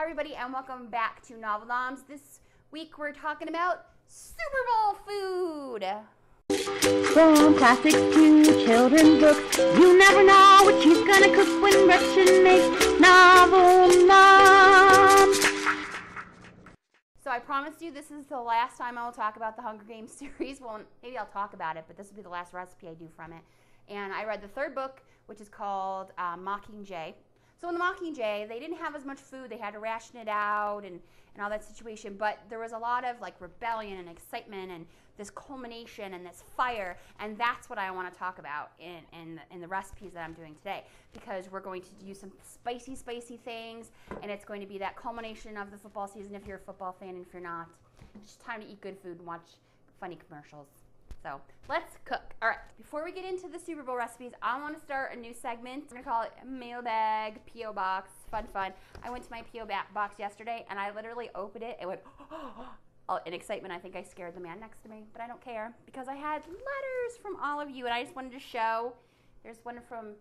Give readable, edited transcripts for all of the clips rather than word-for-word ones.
everybody, and welcome back to Noms. This week we're talking about Super Bowl food. From classics to children's books, you never know what she's gonna cook when Gretchen makes novel moms. So I promised you this is the last time I will talk about the Hunger Games series. Well, maybe I'll talk about it, but this will be the last recipe I do from it. And I read the third book, which is called Mockingjay. So in the Mockingjay, they didn't have as much food. They had to ration it out and all that situation. But there was a lot of like rebellion and excitement and this culmination and this fire. And that's what I want to talk about in the recipes that I'm doing today. Because we're going to do some spicy things. And it's going to be that culmination of the football season if you're a football fan. And if you're not, it's just time to eat good food and watch funny commercials. So let's cook. All right, before we get into the Super Bowl recipes, I want to start a new segment. We're going to call it Mailbag, P.O. Box, fun. I went to my P.O. box yesterday, and I literally opened it and went, oh, in excitement. I think I scared the man next to me, but I don't care because I had letters from all of you, and I just wanted to show. There's one from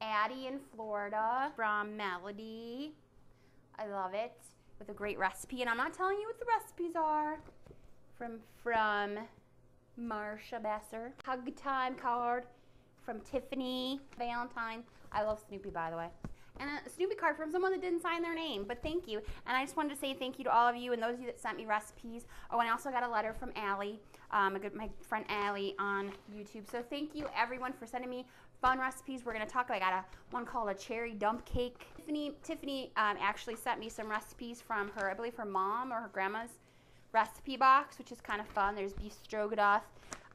Addie in Florida, from Melody. I love it, with a great recipe, and I'm not telling you what the recipes are. From Marsha Besser. Hug time card from Tiffany Valentine. I love Snoopy, by the way. And a Snoopy card from someone that didn't sign their name, but thank you. And I just wanted to say thank you to all of you and those of you that sent me recipes. Oh, and I also got a letter from Allie, my friend Allie on YouTube. So thank you everyone for sending me fun recipes. We're going to talk about, I got one called a cherry dump cake. Tiffany actually sent me some recipes from her, I believe her mom or her grandma's recipe box, which is kind of fun. There's beef stroganoff,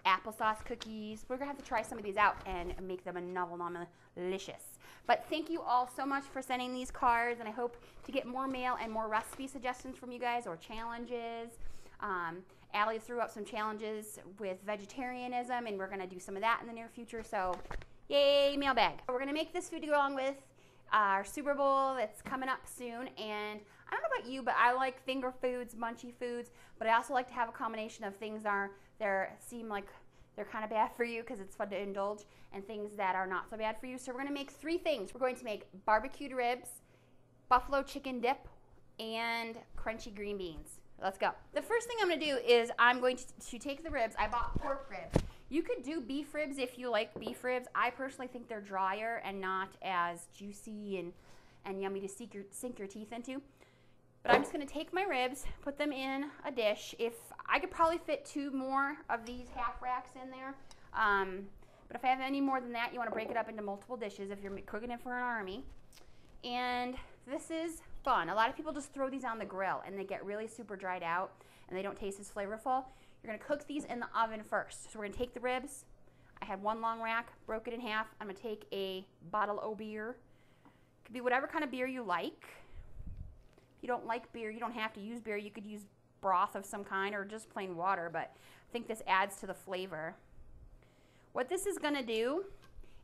applesauce cookies. We're gonna have to try some of these out and make them a novel delicious. But thank you all so much for sending these cards, and I hope to get more mail and more recipe suggestions from you guys or challenges. Allie threw up some challenges with vegetarianism, and we're gonna do some of that in the near future. So yay, mailbag. We're gonna make this food to go along with our Super Bowl that's coming up soon, and I don't know about you, but I like finger foods, munchy foods, but I also like to have a combination of things that seem like they're kind of bad for you because it's fun to indulge, and things that are not so bad for you. So we're going to make three things. We're going to make barbecued ribs, buffalo chicken dip, and crunchy green beans. Let's go. The first thing I'm going to do is I'm going to take the ribs. I bought pork ribs. You could do beef ribs if you like beef ribs. I personally think they're drier and not as juicy and yummy to sink your teeth into. But I'm just going to take my ribs, put them in a dish. If I could probably fit 2 more of these half racks in there. But if I have any more than that, you want to break it up into multiple dishes if you're cooking it for an army. And this is fun. A lot of people just throw these on the grill and they get really super dried out and they don't taste as flavorful. You're going to cook these in the oven first. So we're going to take the ribs. I had 1 long rack, broke it in half. I'm going to take a bottle of beer. It could be whatever kind of beer you like. You don't like beer, you don't have to use beer. You could use broth of some kind or just plain water, but I think this adds to the flavor. What this is going to do,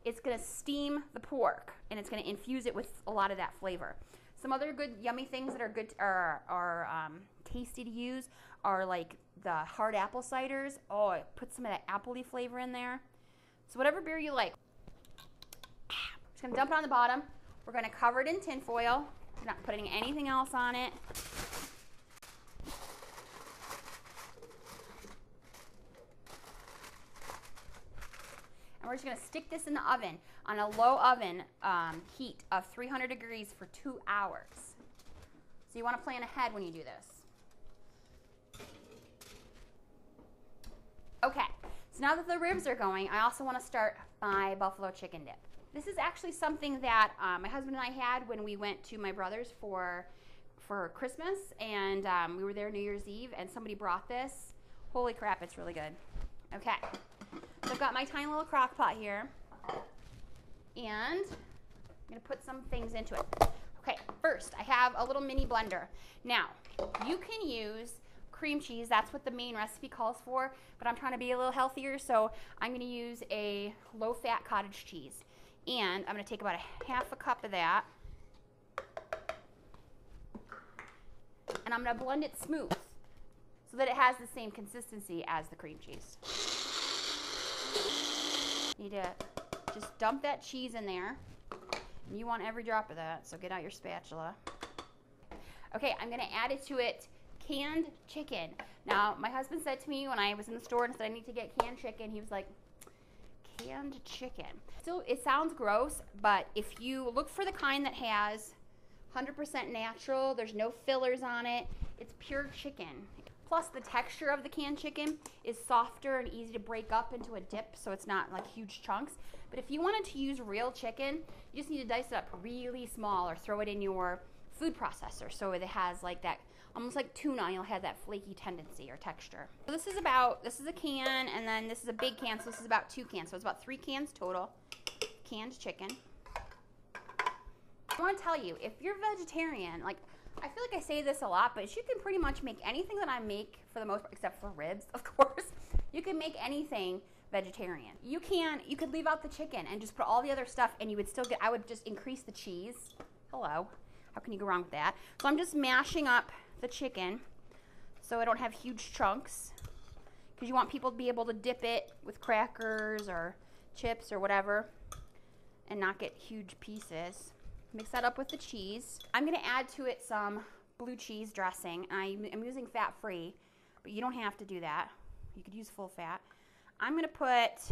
it's going to steam the pork, and it's going to infuse it with a lot of that flavor. Some other good yummy things that are good tasty to use are like the hard apple ciders. Oh, I put some of that appley flavor in there. So whatever beer you like. Just going to dump it on the bottom. We're going to cover it in tin foil. We're not putting anything else on it. And we're just going to stick this in the oven on a low oven heat of 300 degrees for 2 hours. So you want to plan ahead when you do this. Okay, so now that the ribs are going, I also want to start my buffalo chicken dip. This is actually something that my husband and I had when we went to my brother's for Christmas, and we were there New Year's Eve, and somebody brought this. Holy crap, it's really good. Okay, so I've got my tiny little crock pot here, and I'm going to put some things into it. Okay, first, I have a little mini blender. Now, you can use cream cheese. That's what the main recipe calls for, but I'm trying to be a little healthier, so I'm going to use a low-fat cottage cheese. And I'm going to take about half a cup of that, and I'm going to blend it smooth so that it has the same consistency as the cream cheese. You need to just dump that cheese in there, and you want every drop of that, so get out your spatula. Okay, I'm gonna add it to it canned chicken. Now, my husband said to me when I was in the store and said I need to get canned chicken, he was like, canned chicken. So it sounds gross, but if you look for the kind that has 100% natural, there's no fillers on it, it's pure chicken. Plus the texture of the canned chicken is softer and easy to break up into a dip, so it's not like huge chunks. But if you wanted to use real chicken, you just need to dice it up really small or throw it in your food processor so it has like that, almost like tuna, you'll have that flaky tendency or texture. So this is a can, and then this is a big can, so this is about 2 cans. So it's about 3 cans total, canned chicken. I want to tell you, if you're vegetarian, like, I feel like I say this a lot, but you can pretty much make anything that I make for the most part, except for ribs, of course. You can make anything vegetarian. You could leave out the chicken and just put all the other stuff, and you would still get, I would just increase the cheese. Hello. How can you go wrong with that? So I'm just mashing up the chicken so I don't have huge chunks, because you want people to be able to dip it with crackers or chips or whatever and not get huge pieces. Mix that up with the cheese. I'm gonna add to it some blue cheese dressing. I'm using fat-free, but you don't have to do that. You could use full fat. I'm gonna put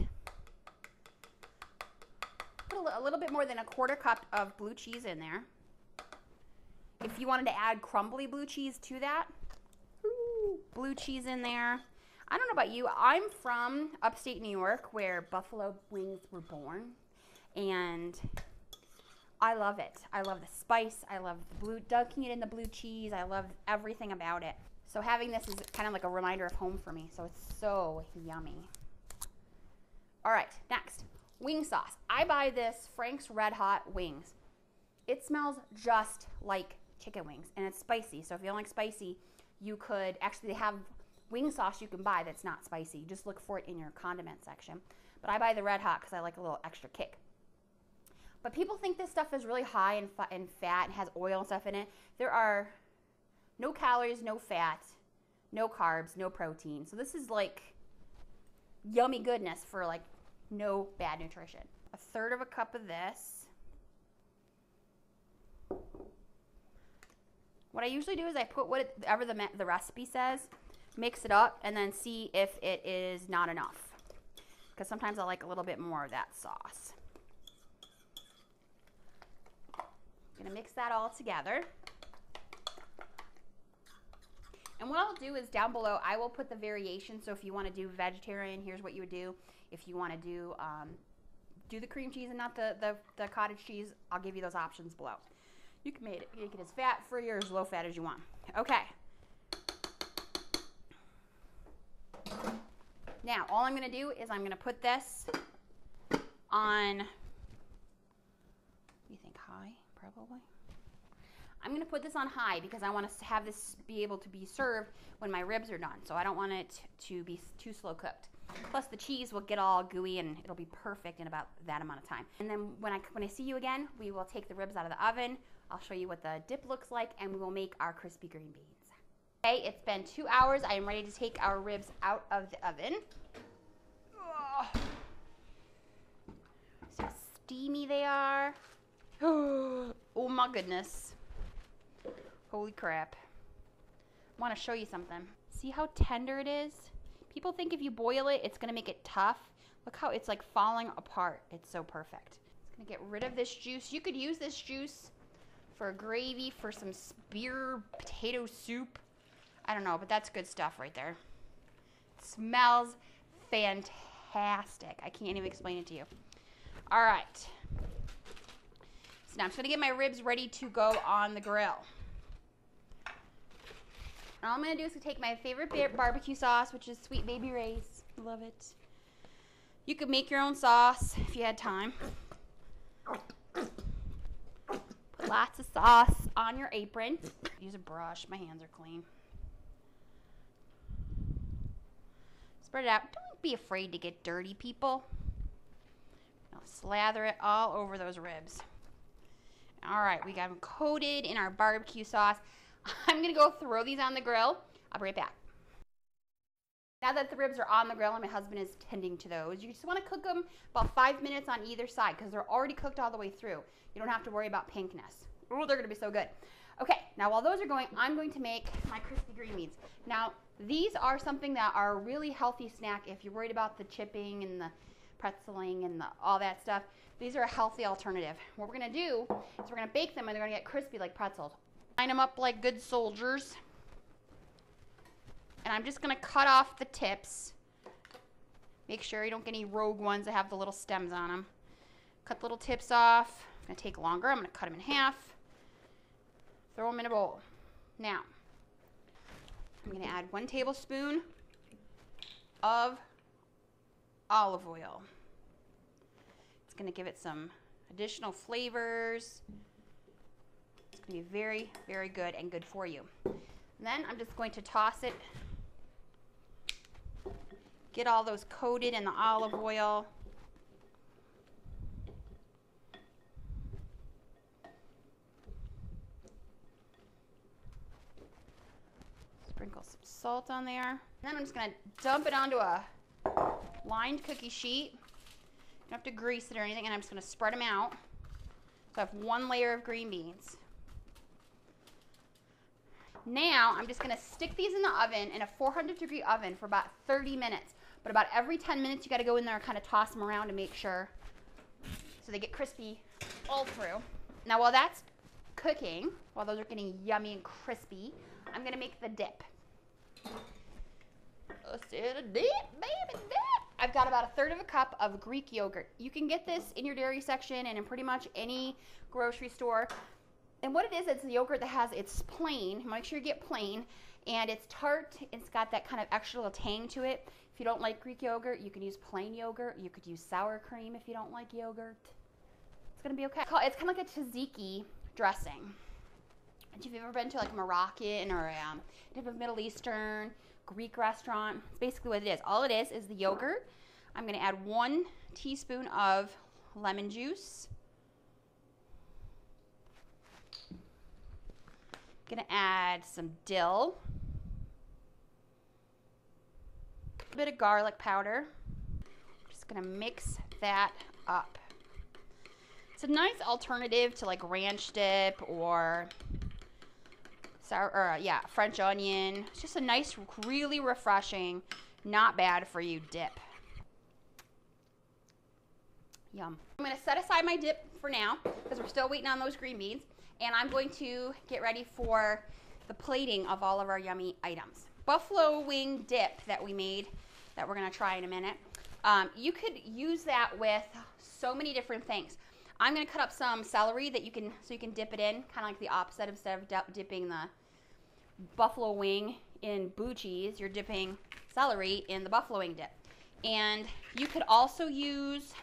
a little bit more than a 1/4 cup of blue cheese in there. If you wanted to add crumbly blue cheese to that, blue cheese in there. I don't know about you, I'm from upstate New York where buffalo wings were born, and I love it. I love the spice. I love dunking it in the blue cheese. I love everything about it. So having this is kind of like a reminder of home for me. So it's so yummy. All right, next, wing sauce. I buy this Frank's Red Hot Wings. It smells just like chicken wings, and it's spicy. So if you don't like spicy, you could actually have wing sauce you can buy that's not spicy. Just look for it in your condiment section. But I buy the Red Hot because I like a little extra kick. But people think this stuff is really high in fat and has oil and stuff in it. There are no calories, no fat, no carbs, no protein. So this is like yummy goodness for like no bad nutrition. 1/3 cup of this. What I usually do is I put whatever the recipe says, mix it up, and then see if it is not enough. Because sometimes I like a little bit more of that sauce. I'm gonna mix that all together. And what I'll do is down below, I will put the variation. So if you want to do vegetarian, here's what you would do. If you want to do the cream cheese and not the cottage cheese, I'll give you those options below. You can make it as fat-free or as low-fat as you want. Okay. Now, all I'm going to do is I'm going to put this on, you think high, probably? I'm going to put this on high because I want to have this be able to be served when my ribs are done. So I don't want it to be too slow cooked. Plus the cheese will get all gooey and it'll be perfect in about that amount of time. And then when I see you again, we will take the ribs out of the oven. I'll show you what the dip looks like, and we will make our crispy green beans. Okay, it's been 2 hours. I am ready to take our ribs out of the oven. Oh, see how steamy they are. Oh my goodness. Holy crap. I want to show you something. See how tender it is? People think if you boil it, it's going to make it tough. Look how it's like falling apart. It's so perfect. It's going to get rid of this juice. You could use this juice for gravy, for some spear potato soup. I don't know, but that's good stuff right there. It smells fantastic. I can't even explain it to you. All right. So now I'm just going to get my ribs ready to go on the grill. And all I'm going to do is take my favorite barbecue sauce, which is Sweet Baby Ray's. Love it. You could make your own sauce if you had time. Put lots of sauce on your apron. Use a brush. My hands are clean. Spread it out. Don't be afraid to get dirty, people. Now slather it all over those ribs. All right, we got them coated in our barbecue sauce. I'm going to go throw these on the grill. I'll be right back. Now that the ribs are on the grill and my husband is tending to those, you just want to cook them about 5 minutes on either side because they're already cooked all the way through. You don't have to worry about pinkness. Oh, they're going to be so good. Okay, now while those are going, I'm going to make my crispy green beans. Now, these are something that are a really healthy snack if you're worried about the chipping and the pretzeling and all that stuff. These are a healthy alternative. What we're gonna do is we're gonna bake them and they're gonna get crispy like pretzels. Line them up like good soldiers. And I'm just gonna cut off the tips. Make sure you don't get any rogue ones that have the little stems on them. Cut the little tips off. It's gonna take longer. I'm gonna cut them in half. Throw them in a bowl. Now, I'm gonna add 1 tablespoon of olive oil. It's gonna give it some additional flavors. It's gonna be very, very good and good for you. And then I'm just going to toss it. Get all those coated in the olive oil. Sprinkle some salt on there. And then I'm just gonna dump it onto a lined cookie sheet. You don't have to grease it or anything, and I'm just gonna spread them out. So I have 1 layer of green beans. Now I'm just gonna stick these in the oven, in a 400-degree oven for about 30 minutes. But about every 10 minutes you gotta go in there and kind of toss them around to make sure so they get crispy all through. Now while that's cooking, while those are getting yummy and crispy, I'm gonna make the dip. Let's do a dip, baby, dip. I've got about 1/3 cup of Greek yogurt. You can get this in your dairy section and in pretty much any grocery store. And what it is, it's the yogurt that has, it's plain. Make sure you get plain. And it's tart. It's got that kind of extra little tang to it. If you don't like Greek yogurt, you can use plain yogurt. You could use sour cream if you don't like yogurt. It's going to be okay. It's kind of like a tzatziki dressing. If you've ever been to like a Moroccan or a Middle Eastern, Greek restaurant, it's basically what it is. All it is the yogurt. I'm going to add 1 teaspoon of lemon juice. Gonna add some dill, a bit of garlic powder. Just gonna mix that up. It's a nice alternative to like ranch dip or French onion. It's just a nice, really refreshing, not bad for you dip. Yum. I'm gonna set aside my dip for now because we're still waiting on those green beans. And I'm going to get ready for the plating of all of our yummy items. Buffalo wing dip that we made that we're gonna try in a minute. You could use that with so many different things. I'm gonna cut up some celery that you can dip it in, kind of like the opposite. Instead of dipping the buffalo wing in blue cheese, you're dipping celery in the buffalo wing dip. And you could also use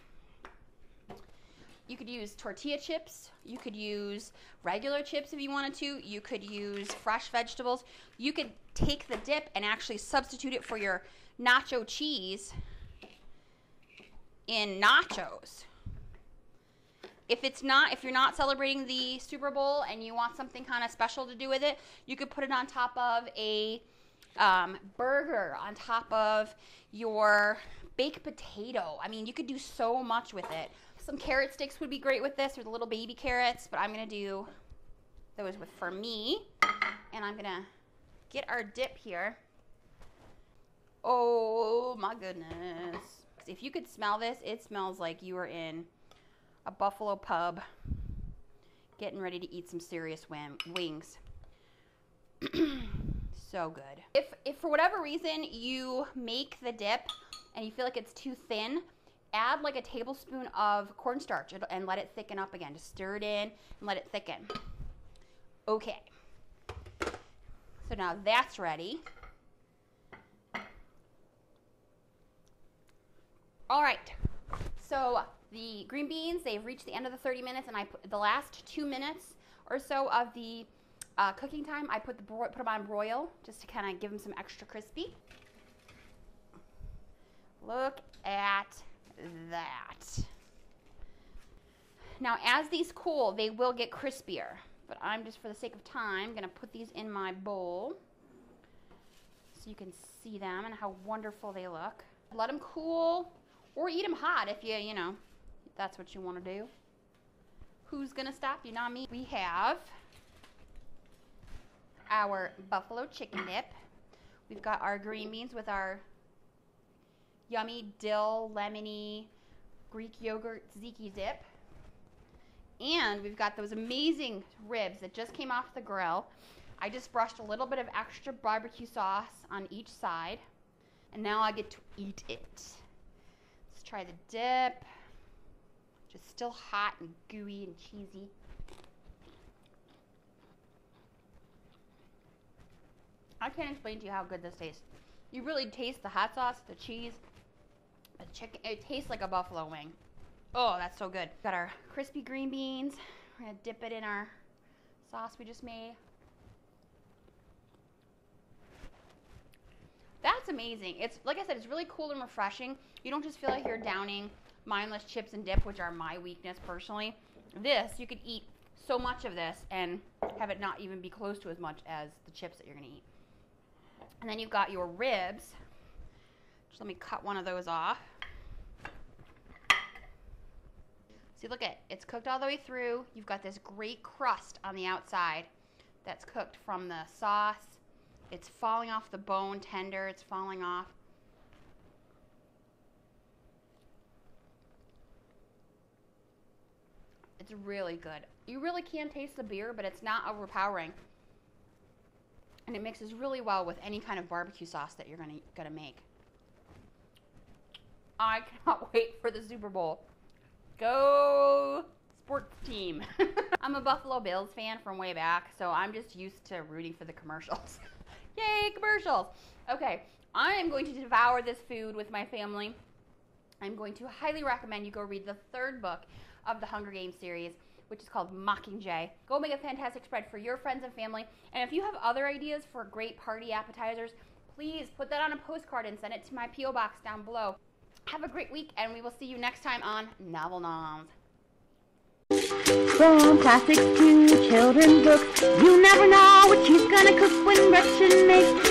tortilla chips. You could use regular chips if you wanted to. You could use fresh vegetables. You could take the dip and actually substitute it for your nacho cheese in nachos. If you're not celebrating the Super Bowl and you want something kind of special to do with it, you could put it on top of a burger, on top of your baked potato. I mean, you could do so much with it. Some carrot sticks would be great with this, or the little baby carrots, but I'm gonna do those for me. And I'm gonna get our dip here. Oh my goodness. If you could smell this, it smells like you are in a Buffalo pub getting ready to eat some serious wings. So good. If for whatever reason you make the dip and you feel like it's too thin, add like a tablespoon of cornstarch and let it thicken up again. Just stir it in and let it thicken. Okay. So now that's ready. All right. So the green beans, they've reached the end of the 30 minutes, and I put the last 2 minutes or so of the cooking time, I put them on broil just to kind of give them some extra crispy. Look at that. Now, as these cool, they will get crispier, but I'm just, for the sake of time, going to put these in my bowl so you can see them and how wonderful they look. Let them cool, or eat them hot if you know, if that's what you want to do. Who's going to stop you? Not me. We have our buffalo chicken dip. We've got our green beans with our yummy dill, lemony, Greek yogurt tzatziki dip. And we've got those amazing ribs that just came off the grill. I just brushed a little bit of extra barbecue sauce on each side. And now I get to eat it. Let's try the dip. Just still hot and gooey and cheesy. I can't explain to you how good this tastes. You really taste the hot sauce, the cheese, the chicken. It tastes like a buffalo wing. Oh, that's so good. Got our crispy green beans. We're gonna dip it in our sauce we just made. That's amazing. It's, like I said, it's really cool and refreshing. You don't just feel like you're downing mindless chips and dip, which are my weakness personally. This, you could eat so much of this and have it not even be close to as much as the chips that you're gonna eat. And then you've got your ribs. Just let me cut one of those off. See, look at, it's cooked all the way through. You've got this great crust on the outside that's cooked from the sauce. It's falling off the bone, tender, it's falling off. It's really good. You really can taste the beer, but it's not overpowering. And it mixes really well with any kind of barbecue sauce that you're gonna make. I cannot wait for the Super Bowl. Go sports team. I'm a Buffalo Bills fan from way back, so I'm just used to rooting for the commercials. Yay, commercials. Okay, I am going to devour this food with my family. I'm going to highly recommend you go read the 3rd book of the Hunger Games series, which is called Mockingjay. Go make a fantastic spread for your friends and family. And if you have other ideas for great party appetizers, please put that on a postcard and send it to my P.O. box down below. Have a great week, and we will see you next time on Novel Noms. From classics to children's books, you never know what she's gonna cook when Gretchen makes